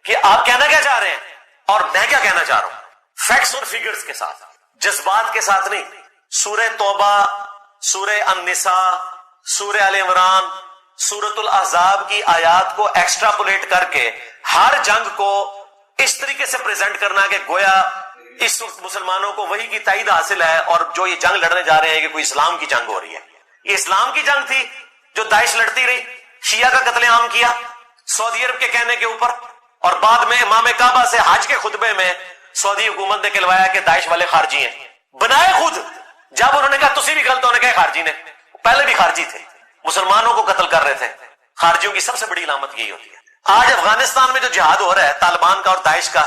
کہ آپ کہنا کیا چاہ رہے ہیں اور میں کیا کہنا چاہ رہا ہوں، فیکٹس اور فیگرز کے ساتھ، جذبات کے ساتھ نہیں۔ سورہ توبہ، سورہ النساء، سورہ آل عمران، سورۃ الاحزاب کی آیات کو ایکسٹراپولیٹ کر کے ہر جنگ کو اس طریقے سے پریزنٹ کرنا کہ گویا اس وقت مسلمانوں کو وہی کی تائید حاصل ہے، اور جو یہ جنگ لڑنے جا رہے ہیں کہ کوئی اسلام کی جنگ ہو رہی ہے۔ یہ اسلام کی جنگ تھی جو داعش لڑتی رہی، شیعہ کا قتل عام کیا سعودی عرب کے کہنے کے اوپر، اور بعد میں امام کعبہ سے حج کے خطبے میں سعودی حکومت نے کہلوایا کہ داعش والے خارجی ہیں، بنائے خود۔ جب انہوں نے کہا تسی بھی غلط، انہوں نے کہا خارجی نے، پہلے بھی خارجی تھے، مسلمانوں کو قتل کر رہے تھے۔ خارجیوں کی سب سے بڑی علامت یہی ہوتی ہے۔ آج افغانستان میں جو جہاد ہو رہا ہے طالبان کا اور داعش کا،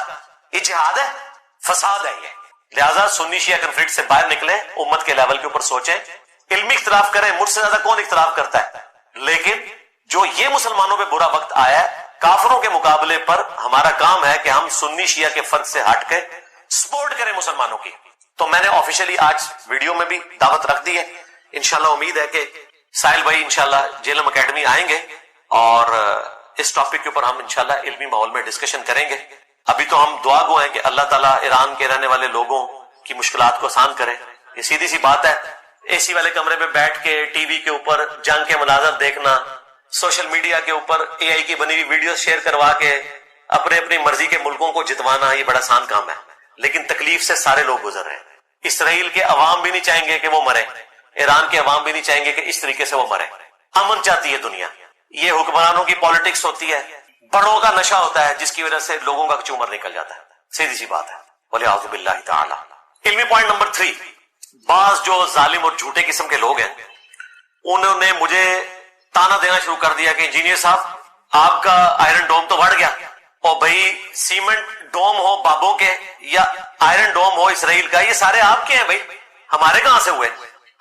یہ جہاد ہے، فساد ہے یہ۔ لہذا سنی شیعہ کنفلکٹ سے باہر نکلیں، امت کے لیول کے اوپر سوچیں، علمی اختلاف کریں، مجھ سے زیادہ کون اختلاف کرتا ہے، لیکن جو یہ مسلمانوں پہ برا وقت آیا ہے کافروں کے مقابلے پر، ہمارا کام ہے کہ ہم سنی شیعہ کے فرق سے ہٹ کے سپورٹ کریں مسلمانوں کی۔ تو میں نے آفیشلی آج ویڈیو میں بھی دعوت رکھ دی ہے، انشاءاللہ امید ہے کہ ساحل بھائی انشاءاللہ جیلم اکیڈمی آئیں گے اور اس ٹاپک کے اوپر ہم انشاءاللہ علمی ماحول میں ڈسکشن کریں گے ابھی تو ہم دعا گو ہیں کہ اللہ تعالیٰ ایران کے رہنے والے لوگوں کی مشکلات کو آسان کرے. یہ سیدھی سی بات ہے. اے سی والے کمرے میں بیٹھ کے ٹی وی کے اوپر جنگ کے مناظر دیکھنا، سوشل میڈیا کے اوپر اے آئی کی بنی ہوئی ویڈیوز شیئر کروا کے اپنی مرضی کے ملکوں کو جتوانا، یہ بڑا آسان کام ہے. لیکن تکلیف سے سارے لوگ گزر رہے ہیں. اسرائیل کے عوام بھی نہیں چاہیں گے کہ وہ مرے، ایران کے عوام بھی نہیں چاہیں گے کہ اس طریقے سے وہ مرے. امن چاہتی ہے دنیا. یہ حکمرانوں کی پالیٹکس ہوتی ہے، بڑوں کا نشہ ہوتا ہے جس کی وجہ سے لوگوں کا چومر نکل جاتا ہے. سیدھی سی بات ہے. وَلِعَوْذُ بِاللَّهِ تَعَالَى. علمی پوائنٹ نمبر 3، بعض جو ظالم اور جھوٹے قسم کے لوگ ہیں انہوں نے مجھے تانا دینا شروع کر دیا کہ انجینئر صاحب آپ کا آئرن ڈوم تو بڑھ گیا، اور بھائی سیمنٹ ڈوم ہو بابوں کے یا آئرن ڈوم ہو اسرائیل کا، یہ سارے آپ کے ہیں بھائی، ہمارے کہاں سے ہوئے؟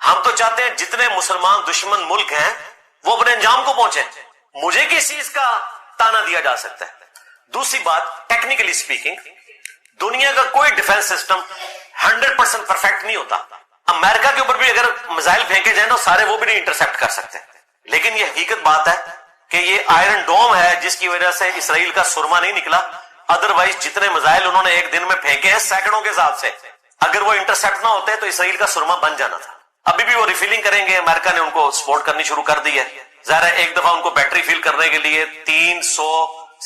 ہم تو چاہتے ہیں جتنے مسلمان دشمن ملک ہیں وہ اپنے انجام کو پہنچے. مجھے کس چیز کا تانا دیا جا سکتا ہے؟ دوسری بات، ٹیکنیکلی اسپیکنگ دنیا کا کوئی ڈیفنس سسٹم 100% پرفیکٹ نہیں ہوتا. امریکہ کے اوپر بھی اگر میزائل پھینکے جائیں تو سارے وہ بھی نہیں انٹرسپٹ کر سکتے. لیکن یہ حقیقت بات ہے کہ یہ آئرن ڈوم ہے جس کی وجہ سے اسرائیل کا سرما نہیں نکلا. ادروائز جتنے میزائل انہوں نے ایک دن میں پھینکے ہیں سینکڑوں کے حساب سے، اگر وہ انٹرسپٹ نہ ہوتے تو اسرائیل کا سرما بن جانا تھا. ابھی بھی وہ ریفیلنگ کریں گے. امریکہ نے ان کو سپورٹ کرنی شروع کر دی ہے. ظاہر ہے ایک دفعہ ان کو بیٹری فل کرنے کے لیے 300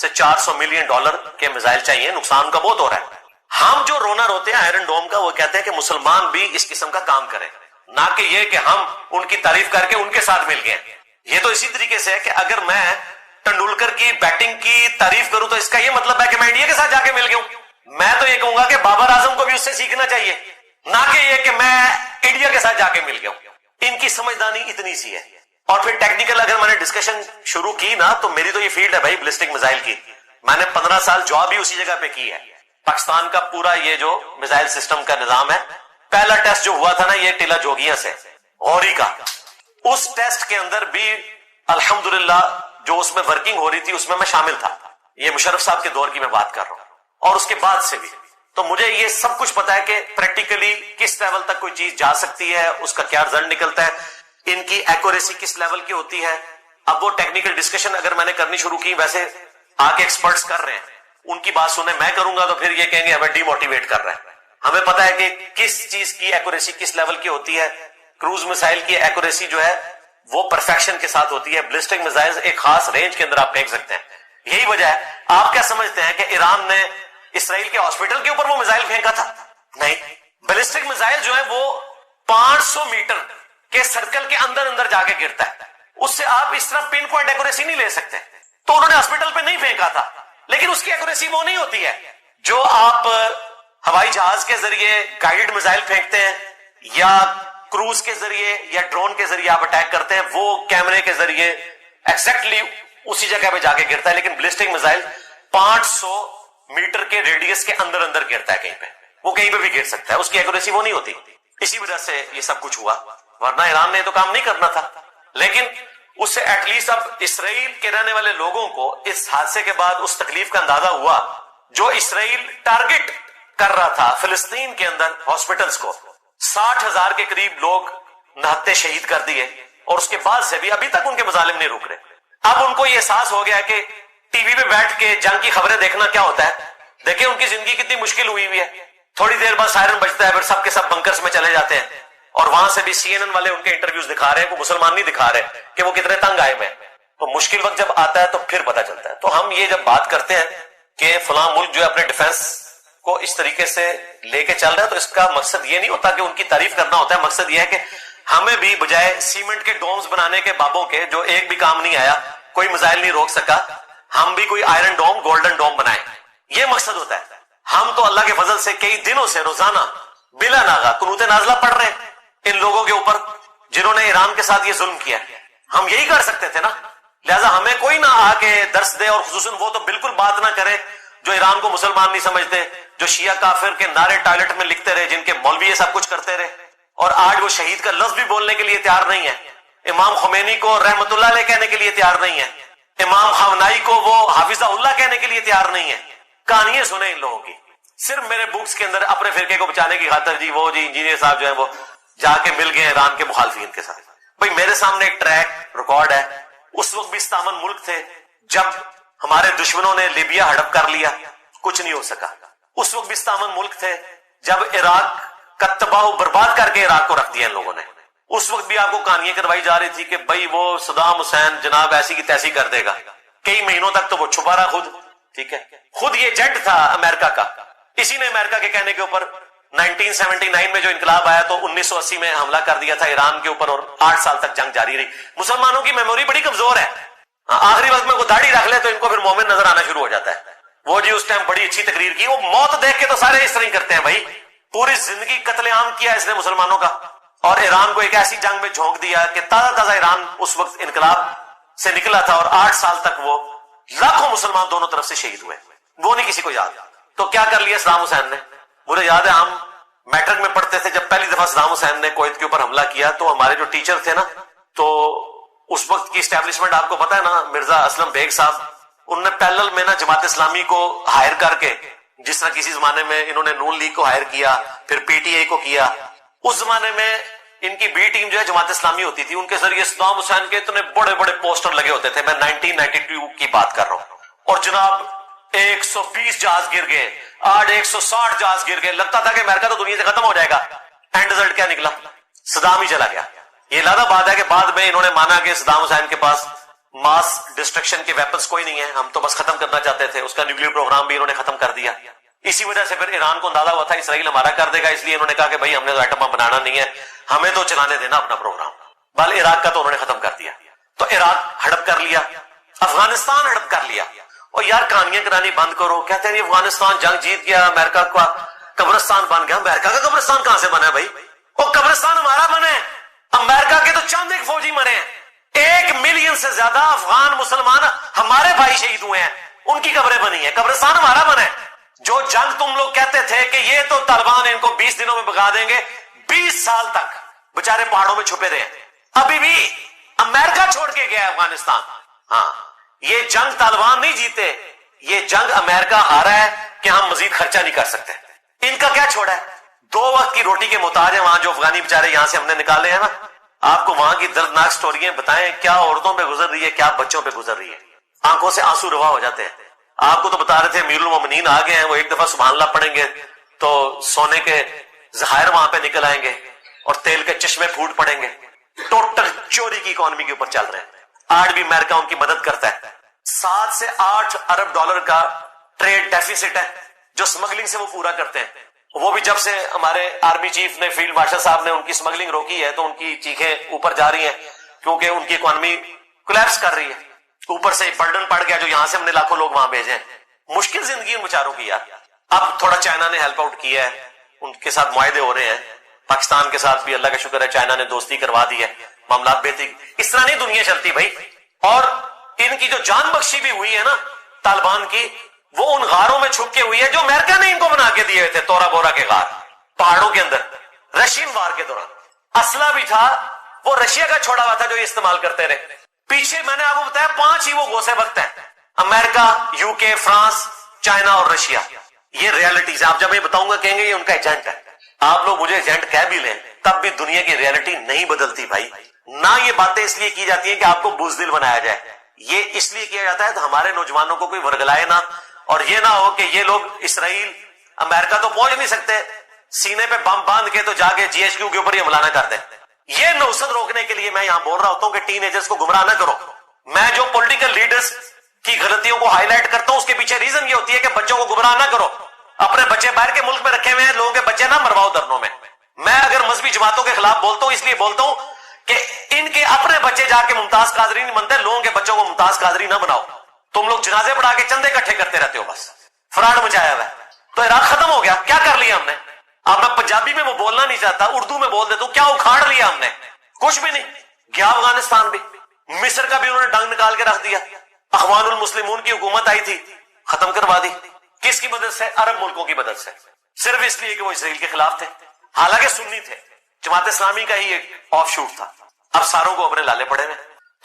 سے 400 ملین ڈالر کے میزائل چاہیے. نقصان کا بہت ہو رہا ہے. ہم جو رونا روتے ہیں آئرن ڈوم کا، وہ کہتے ہیں کہ مسلمان بھی اس قسم کا کام کریں، نہ کہ یہ کہ ہم ان کی تعریف کر کے ان کے ساتھ مل گئے. یہ تو اسی طریقے سے ہے کہ اگر میں ٹنڈولکر کی بیٹنگ کی تعریف کروں تو اس کا یہ مطلب ہے کہ میں انڈیا کے ساتھ جا کے مل گیا ہوں. میں تو یہ کہوں گا کہ بابر اعظم کو بھی اس سے سیکھنا چاہیے، نہ کہ یہ کہ میں انڈیا کے ساتھ جا کے مل گیا ہوں. ان کی سمجھدانی اتنی سی ہے. اور پھر ٹیکنیکل اگر میں نے ڈسکشن شروع کی نا، تو میری تو یہ فیلڈ ہے بھائی بلسٹک میزائل کی. میں نے 15 سال جاب بھی اسی جگہ پہ کی ہے. پاکستان کا پورا یہ جو میزائل سسٹم کا نظام ہے، پہلا ٹیسٹ جو ہوا تھا نا یہ ٹیلا جوگیاں سے غوری کا، اس ٹیسٹ کے اندر بھی الحمدللہ جو اس میں ورکنگ ہو رہی تھی اس میں شامل تھا. یہ مشرف صاحب کے دور کی میں بات کر رہا ہوں، اور اس کے بعد سے بھی. تو مجھے یہ سب کچھ پتا ہے کہ پریکٹیکلی کس لیول تک کوئی چیز جا سکتی ہے، اس کا کیا رزلٹ نکلتا ہے، ان کی ایکوریسی کس لیول کی ہوتی ہے. اب وہ ٹیکنیکل ڈسکشن اگر میں نے کرنی شروع کی، ویسے آگے ایکسپرٹس کر رہے ہیں، ان کی بات سنیں میں کروں گا تو پھر یہ کہیں گے ہمیں ڈی موٹیویٹ کر رہا ہے. ہمیں پتا ہے کہ کس چیز کی ایکوریسی کس لیول کی ہوتی ہے. کروز میزائل کی ایکوریسی جو ہے وہ پرفیکشن کے ساتھ ہوتی ہے. بلسٹک میزائل ایک خاص رینج کے اندر آپ پھینک سکتے ہیں. یہی وجہ ہے. آپ کیا سمجھتے ہیں کہ ایران نے اسرائیل کے ہاسپٹل کے اوپر وہ میزائل پھینکا تھا؟ نہیں. بلسٹک میزائل جو ہے وہ 500 میٹر کے سرکل کے اندر اندر جا کے گرتا ہے. اس سے آپ اس طرح پن پوائنٹ ایکوریسی نہیں لے سکتے. تو انہوں نے ہاسپٹل پہ نہیں پھینکا تھا، لیکن اس کی ایکوریسی وہ نہیں ہوتی ہے جو آپ ہوائی جہاز کے ذریعے گائیڈڈ میزائل پھینکتے ہیں یا کروز کے ذریعے یا ڈرون کے ذریعے آپ اٹیک کرتے ہیں. وہ کیمرے کے ذریعے ایگزیکٹلی اسی جگہ پہ جا کے گرتا ہے. لیکن بلسٹک میزائل 500 میٹر کے ریڈیس کے اندر اندر گرتا ہے. کہیں پہ وہ کہیں پہ بھی گر سکتا ہے. اس کی ایکوریسی وہ نہیں ہوتی. اسی وجہ سے یہ سب کچھ ہوا، ورنہ ایران نے تو کام نہیں کرنا تھا. لیکن اس سے ایٹ لیسٹ اب اسرائیل کے رہنے والے لوگوں کو اس حادثے کے بعد اس تکلیف کا اندازہ ہوا جو اسرائیل ٹارگٹ کر رہا تھا فلسطین کے اندر ہاسپٹلز کو. 60,000 کے قریب لوگ نہتے شہید کر دیے، اور اس کے بعد سے بھی ابھی تک ان کے مظالم نہیں رک رہے. اب ان کو یہ احساس ہو گیا کہ ٹی وی پہ بیٹھ کے جنگ کی خبریں دیکھنا کیا ہوتا ہے. دیکھیں ان کی زندگی کتنی مشکل ہوئی ہوئی ہے. تھوڑی دیر بعد سائرن بجتا ہے، پھر سب کے سب بنکرز میں چلے جاتے ہیں، اور وہاں سے بھی CNN والے ان کے انٹرویوز دکھا رہے ہیں، کوئی مسلمان نہیں دکھا رہے کہ وہ کتنے تنگ آئے ہوئے ہیں. تو مشکل وقت جب آتا ہے تو پھر پتہ چلتا ہے. تو ہم یہ جب بات کرتے ہیں کہ فلاں ملک جو ہے اپنے ڈیفنس کو اس طریقے سے لے کے چل رہا ہے، تو اس کا مقصد یہ نہیں ہوتا کہ ان کی تعریف کرنا ہوتا ہے. مقصد یہ ہے کہ ہمیں بھی بجائے سیمنٹ کے ڈومز بنانے کے بابوں کے جو ایک بھی کام نہیں آیا، کوئی میزائل نہیں روک سکا، ہم بھی کوئی آئرن ڈوم گولڈن ڈوم بنائیں. یہ مقصد ہوتا ہے. ہم تو اللہ کے فضل سے کئی دنوں سے روزانہ بلا ناغہ قنوت نازلہ پڑھ رہے ہیں ان لوگوں کے اوپر جنہوں نے ایران کے ساتھ یہ ظلم کیا. ہم یہی کر سکتے تھے نا. لہذا ہمیں کوئی نہ آ کے درس دے، اور خصوصاً وہ تو بالکل بات نہ کرے جو ایران کو مسلمان نہیں سمجھتے، جو شیعہ کافر کے نعرے ٹوائلٹ میں لکھتے رہے، جن کے مولوی یہ سب کچھ کرتے رہے، اور آج وہ شہید کا لفظ بھی بولنے کے لیے تیار نہیں ہے. امام خمینی کو رحمت اللہ علیہ کہنے کے لیے تیار نہیں ہے. امام خامنائی کو وہ حافظہ اللہ کہنے کے لیے تیار نہیں ہے. کہانیاں سنیں ان لوگوں کی، صرف میرے بکس کے اندر اپنے فرقے کو بچانے کی خاطر جی وہ جی انجینئر صاحب جو ہیں وہ جا کے مل گئے ایران کے مخالفین کے ساتھ. بھائی میرے سامنے ایک ٹریک ریکارڈ ہے. اس وقت بھی استامن ملک تھے جب ہمارے دشمنوں نے لیبیا ہڑپ کر لیا، کچھ نہیں ہو سکا. اس وقت بھی استامن ملک تھے جب عراق کا تباہ و برباد کر کے عراق کو رکھ دیا ان لوگوں نے. اس وقت بھی آپ کو کہانیاں کروائی جا رہی تھی کہ بھائی وہ صدام حسین جناب ایسی کی تیسی کر دے گا. کئی مہینوں تک تو وہ چھپا رہا خود. ٹھیک ہے, خود یہ ایجنٹ تھا امریکہ کا. اسی نے امریکہ کے کہنے کے اوپر 1979 میں جو انقلاب آیا تو 1980 میں حملہ کر دیا تھا ایران کے اوپر, اور 8 سال تک جنگ جاری رہی. مسلمانوں کی میموری بڑی کمزور ہے. آخری وقت میں کوئی داڑھی رکھ لے تو ان کو پھر مومن نظر آنا شروع ہو جاتا ہے. وہ جی اس ٹائم بڑی اچھی تقریر کی, وہ موت دیکھ کے تو سارے اس طرح ہی کرتے ہیں بھائی. پوری زندگی قتل عام کیا اس نے مسلمانوں کا, اور ایران کو ایک ایسی جنگ میں جھونک دیا کہ تازہ تازہ ایران اس وقت انقلاب سے نکلا تھا, اور 8 سال تک وہ لاکھوں مسلمان دونوں طرف سے شہید ہوئے. وہ نہیں کسی کو یاد. تو کیا کر لیا صدام حسین نے. مجھے یاد ہے ہم میٹرک میں پڑھتے تھے جب پہلی دفعہ صدام حسین نے کویت کے اوپر حملہ کیا, تو ہمارے جو ٹیچر تھے نا, تو اس وقت کی اسٹیبلشمنٹ آپ کو پتا ہے نا, مرزا اسلم بیگ صاحب, انہوں نے پیرلل میں نا جماعت اسلامی کو ہائر کر کے, جس طرح کسی زمانے میں انہوں نے نون لیگ کو ہائر کیا, پھر پی ٹی آئی کو کیا, اس زمانے میں ان کی بی ٹیم جو ہے جماعت اسلامی ہوتی تھی, ان کے ذریعے صدام حسین کے اتنے بڑے بڑے پوسٹر لگے ہوتے تھے. میں 1992 کی بات کر رہا ہوں. اور جناب 120 جہاز گر گئے, 160 جہاز گر گئے. لگتا تھا کہ امریکہ تو دنیا سے ختم ہو جائے گا. اینڈ رزلٹ کیا نکلا, صدام ہی چلا گیا. یہ لادہ بات ہے کہ بعد میں انہوں نے مانا کہ صدام حسین کے پاس ماس ڈسٹرکشن کے ویپنز کوئی نہیں ہے, ہم تو بس ختم کرنا چاہتے تھے. اس کا نیوکلیر پروگرام بھی انہوں نے ختم کر دیا. اسی وجہ سے پھر ایران کو اندازہ ہوا تھا اسرائیل ہمارا کر دے گا, اس لیے انہوں نے کہا کہ بھائی ہم نے تو ایٹم بم بنانا نہیں ہے, ہمیں تو چلانے دینا اپنا پروگرام. بل عراق کا تو انہوں نے ختم کر دیا. تو عراق ہڑپ کر لیا, افغانستان ہڑپ کر لیا. اور یار کہانیاں کرانی بند کرو. کہتے ہیں یہ افغانستان جنگ جیت گیا, امریکہ کا قبرستان بن گیا. امریکہ کا قبرستان کہاں سے بنا ہے بھائی؟ وہ قبرستان ہمارا بنا ہے. امریکہ کے تو چند ایک فوجی مرے ہیں, 1 ملین سے زیادہ افغان مسلمان ہمارے بھائی شہید ہوئے ہیں, ان کی قبریں بنی ہیں. قبرستان ہمارا بنا ہے. جو جنگ تم لوگ کہتے تھے کہ یہ تو طالبان ان کو 20 دنوں میں بگا دیں گے, 20 سال تک بےچارے پہاڑوں میں چھپے رہے. ابھی بھی امریکہ چھوڑ کے گیا افغانستان. ہاں, یہ جنگ طالبان نہیں جیتے, یہ جنگ امریکہ ہارا ہے کہ ہم مزید خرچہ نہیں کر سکتے. ان کا کیا چھوڑا ہے, 2 وقت کی روٹی کے محتاج ہیں وہاں جو افغانی بےچارے یہاں سے ہم نے نکالے ہیں نا. آپ کو وہاں کی دردناک سٹوریاں بتائیں, کیا عورتوں پہ گزر رہی ہے, کیا بچوں پہ گزر رہی ہے. آنکھوں سے آنسو روا ہو جاتے ہیں. آپ کو تو بتا رہے تھے امیر المومنین آ گئے ہیں, وہ ایک دفعہ سبحان اللہ پڑھیں گے تو سونے کے ذخائر وہاں پہ نکل آئیں گے اور تیل کے چشمے پھوٹ پڑیں گے. ٹوٹل چوری کی اکانومی کے اوپر چل رہے ہیں. آج بھی امریکہ ان کی مدد کرتا ہے. 7 سے 8 ارب ڈالر کا ٹریڈ ڈیفیسٹ ہے جو سمگلنگ سے وہ پورا کرتے ہیں. وہ بھی جب سے ہمارے آرمی چیف نے, فیلڈ مارشل صاحب نے ان کی سمگلنگ روکی ہے تو ان کی چیخیں اوپر جا رہی ہیں, کیونکہ ان کی اکانومی کولیپس کر رہی ہے. اوپر سے برڈن پڑ گیا جو یہاں سے ہم نے لاکھوں لوگ وہاں بھیجے ہیں. مشکل زندگی ان بیچاروں کی یار. اب تھوڑا چائنا نے ہیلپ آؤٹ کیا ہے, ان کے ساتھ معاہدے ہو رہے ہیں. پاکستان کے ساتھ بھی اللہ کا شکر ہے چائنا نے دوستی کروا دی ہے, معاملات بہتری. اس طرح نہیں دنیا چلتی بھائی. اور ان کی جو جان بخشی بھی ہوئی ہے نا طالبان کی, وہ ان غاروں میں چھپ کے ہوئی ہے جو امریکہ نے ان کو بنا کے دیے ہوئے تھے, تورا بورا کے غار پہاڑوں کے اندر. رشین وار کے دوران اسلحہ بھی تھا, وہ رشیا کا چھوڑا ہوا تھا جو یہ استعمال کرتے رہے. پیچھے میں نے آپ کو بتایا 5 ہی وہ گوسے وقت ہیں, امریکہ, یو کے, فرانس, چائنا اور رشیا. یہ ریالٹیز. آپ جب میں بتاؤں گا کہیں گے یہ ان کا ایجنٹ ہے. آپ لوگ مجھے ایجنٹ کہہ بھی لیں تب بھی دنیا کی ریالٹی نہیں بدلتی بھائی. نہ یہ باتیں اس لیے کی جاتی ہیں کہ آپ کو بزدل بنایا جائے, یہ اس لیے کیا جاتا ہے تو ہمارے نوجوانوں کو کوئی ورگلائے نہ, اور یہ نہ ہو کہ یہ لوگ اسرائیل امریکہ تو پہنچ نہیں سکتے, سینے پہ بم باندھ کے تو جا کے جی ایچ کیو کے اوپر یہ حملہ نہ کر دیں. یہ نوسط روکنے کے لیے میں یہاں بول رہا ہوتا ہوں کہ ٹین ایجرز کو گمراہ نہ کرو. میں جو پولیٹیکل لیڈرز کی غلطیوں کو ہائی لائٹ کرتا ہوں اس کے پیچھے ریزن یہ ہوتی ہے کہ بچوں کو گمراہ نہ کرو. اپنے بچے باہر کے ملک میں رکھے ہوئے ہیں, لوگوں کے بچے نہ مرواؤ دھرنوں میں. میں اگر مذہبی جماعتوں کے خلاف بولتا ہوں اس لیے بولتا ہوں کہ ان کے اپنے بچے جا کے ممتاز قادری نہیں بنتے, لوگوں کے بچوں کو ممتاز قادری نہ بناؤ. تم لوگ جنازے پڑھا کے چندے اکٹھے کرتے رہتے ہو, بس فراڈ مچایا ہوا ہے. تو عراق ختم ہو گیا. کیا کر لیا ہم نے؟ اب میں پنجابی میں وہ بولنا نہیں چاہتا, اردو میں بول دیتا ہوں, کیا اکھاڑ لیا ہم نے؟ کچھ بھی نہیں. گیا افغانستان بھی, مصر کا بھی انہوں نے ڈنگ نکال کے رکھ دیا. اخوان المسلمون کی حکومت آئی تھی, ختم کروا دی. کس کی مدد سے؟ عرب ملکوں کی مدد سے, صرف اس لیے کہ وہ اسرائیل کے خلاف تھے. حالانکہ سنی تھے, جماعت اسلامی کا ہی ایک آف شوٹ تھا. اب ساروں کو اپنے لالے پڑے ہیں.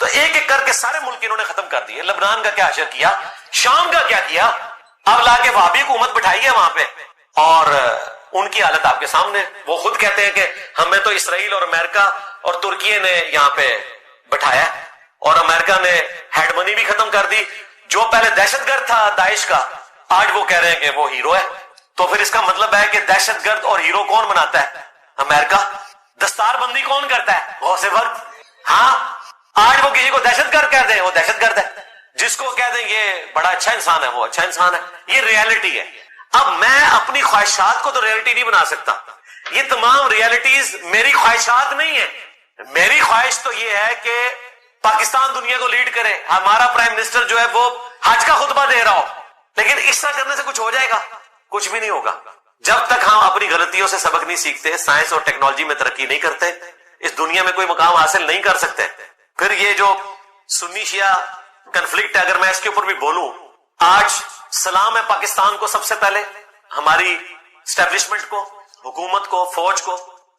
تو ایک ایک کر کے سارے ملک انہوں نے ختم کر دیے. لبنان کا کیا اشر کیا, شام کا کیا کیا, اب لا کے وہابی حکومت بٹھائی ہے وہاں پہ, اور ان کی حالت آپ کے سامنے. وہ خود کہتے ہیں کہ ہمیں تو اسرائیل اور امریکہ اور ترکی نے یہاں پہ بٹھایا, اور امریکہ نے ہیڈ منی بھی ختم کر دی. جو پہلے دہشت گرد تھا داعش کا, آج وہ کہہ رہے ہیں کہ وہ ہیرو ہے. تو پھر اس کا مطلب ہے کہ دہشت گرد اور ہیرو کون بناتا ہے؟ امریکہ. دستار بندی کون کرتا ہے؟ غوث وقت. ہاں آج وہ کسی کو دہشت گرد کہہ دیں وہ دہشت گرد ہے, جس کو کہہ دیں یہ بڑا اچھا انسان ہے وہ اچھا انسان ہے. یہ ریالٹی ہے. اب میں اپنی خواہشات کو تو ریالٹی نہیں بنا سکتا. یہ تمام ریالٹیز میری خواہشات نہیں ہے. میری خواہش تو یہ ہے کہ پاکستان دنیا کو لیڈ کرے, ہمارا پرائم منسٹر جو ہے وہ حج کا خطبہ دے رہا ہو. لیکن اس طرح کرنے سے کچھ ہو جائے گا؟ کچھ بھی نہیں ہوگا. جب تک ہم اپنی غلطیوں سے سبق نہیں سیکھتے, سائنس اور ٹیکنالوجی میں ترقی نہیں کرتے, اس دنیا میں کوئی مقام حاصل نہیں کر سکتے. پھر یہ جو سنی شیعہ کنفلکٹ ہے, اگر میں اس کے اوپر بھی بولوں, آج سلام ہے پاکستان کو سب سے پہلے, ہماری اسٹیبلشمنٹ کو, حکومت کو, فوج کو.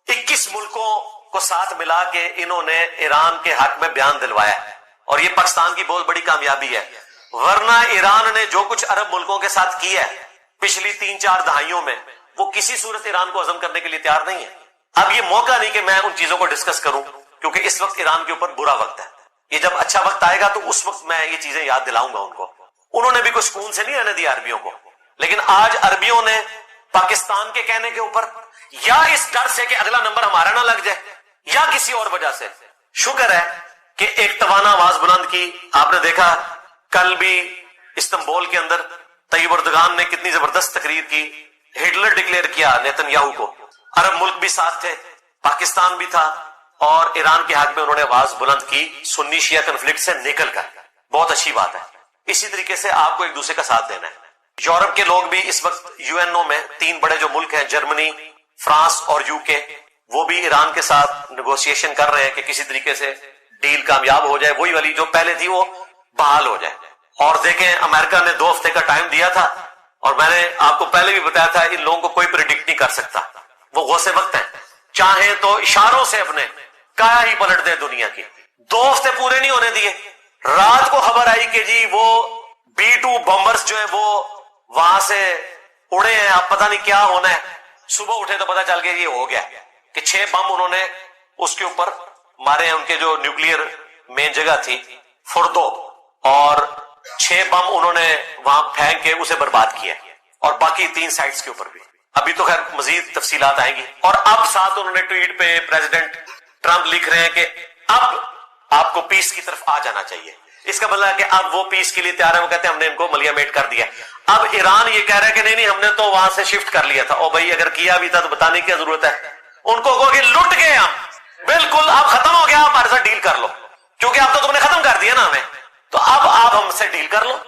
21 ملکوں کو ساتھ ملا کے انہوں نے ایران کے حق میں بیان دلوایا ہے, اور یہ پاکستان کی بہت بڑی کامیابی ہے. ورنہ ایران نے جو کچھ عرب ملکوں کے ساتھ کیا ہے پچھلی 3-4 دہائیوں میں, وہ کسی صورت ایران کو ہضم کرنے کے لیے تیار نہیں ہے. اب یہ موقع نہیں کہ میں ان چیزوں کو ڈسکس کروں, کیونکہ اس وقت ایران کے اوپر برا وقت ہے. یہ جب اچھا وقت آئے گا تو اس وقت میں یہ چیزیں یاد دلاؤں گا ان کو. انہوں نے بھی کوئی سکون سے نہیں رہنے دیا عربیوں کو, لیکن آج عربیوں نے پاکستان کے کہنے کے اوپر, یا اس ڈر سے کہ اگلا نمبر ہمارا نہ لگ جائے, یا کسی اور وجہ سے, شکر ہے کہ ایک توانا آواز بلند کی. آپ نے دیکھا کل بھی استنبول کے اندر طیب اردگان نے کتنی زبردست تقریر کی, ہٹلر ڈکلیئر کیا نیتن یاہو کو. عرب ملک بھی ساتھ تھے, پاکستان بھی تھا, اور ایران کے حق میں انہوں نے آواز بلند کی سنی شیعہ کنفلکٹ سے نکل کر. بہت اچھی بات ہے. اسی طریقے سے آپ کو ایک دوسرے کا ساتھ دینا ہے. یورپ کے لوگ بھی اس وقت یو این او میں 3 بڑے جو ملک ہیں, جرمنی, فرانس اور یو کے, وہ بھی ایران کے ساتھ نیگوشیشن کر رہے ہیں کہ کسی طریقے سے ڈیل کامیاب ہو جائے, وہی والی جو پہلے تھی وہ بحال ہو جائے. اور دیکھیں امریکہ نے 2 ہفتے کا ٹائم دیا تھا, اور میں نے آپ کو پہلے بھی بتایا تھا ان لوگوں کو کوئی پریڈکٹ نہیں کر سکتا. وہ غوث وقت ہیں, چاہیں تو اشاروں سے اپنے کایا ہی پلٹ دے دنیا کی. 2 ہفتے پورے نہیں ہونے دیے. رات کو خبر آئی کہ جی وہ B-2 بمبرز جو ہیں وہ وہاں سے اڑے ہیں, اب پتہ نہیں کیا ہونا ہے. صبح اٹھے تو پتہ چل گیا یہ ہو گیا کہ 6 بم انہوں نے اس کے اوپر مارے ہیں, ان کے جو نیوکلیئر مین جگہ تھی فردو, اور 6 بم انہوں نے وہاں پھینک کے اسے برباد کیا, اور باقی 3 سائٹس کے اوپر بھی. ابھی تو خیر مزید تفصیلات آئیں گی. اور اب ساتھ انہوں نے ٹویٹ پہ پریزیڈنٹ ٹرمپ لکھ رہے ہیں کہ اب آپ کو پیس کی طرف آ جانا چاہیے. اس کا مطلب ہے کہ اب وہ پیس کے لیے تیار ہے. وہ کہتے ہیں ہم نے ان کو ملیا میٹ کر دیا. اب ایران یہ کہہ رہا ہے کہ نہیں ہم نے تو وہاں سے شفٹ کر لیا تھا. او بھائی اگر کیا بھی تھا تو بتانے کی کیا ضرورت ہے؟ ان کو کہو کہ لٹ گئے ہم, بالکل اب ختم ہو گیا, ہمارے ساتھ ڈیل کر لو, کیونکہ اب تو تم نے ختم کر دیا نا ہمیں, تو اب آپ ہم سے ڈیل کر لو.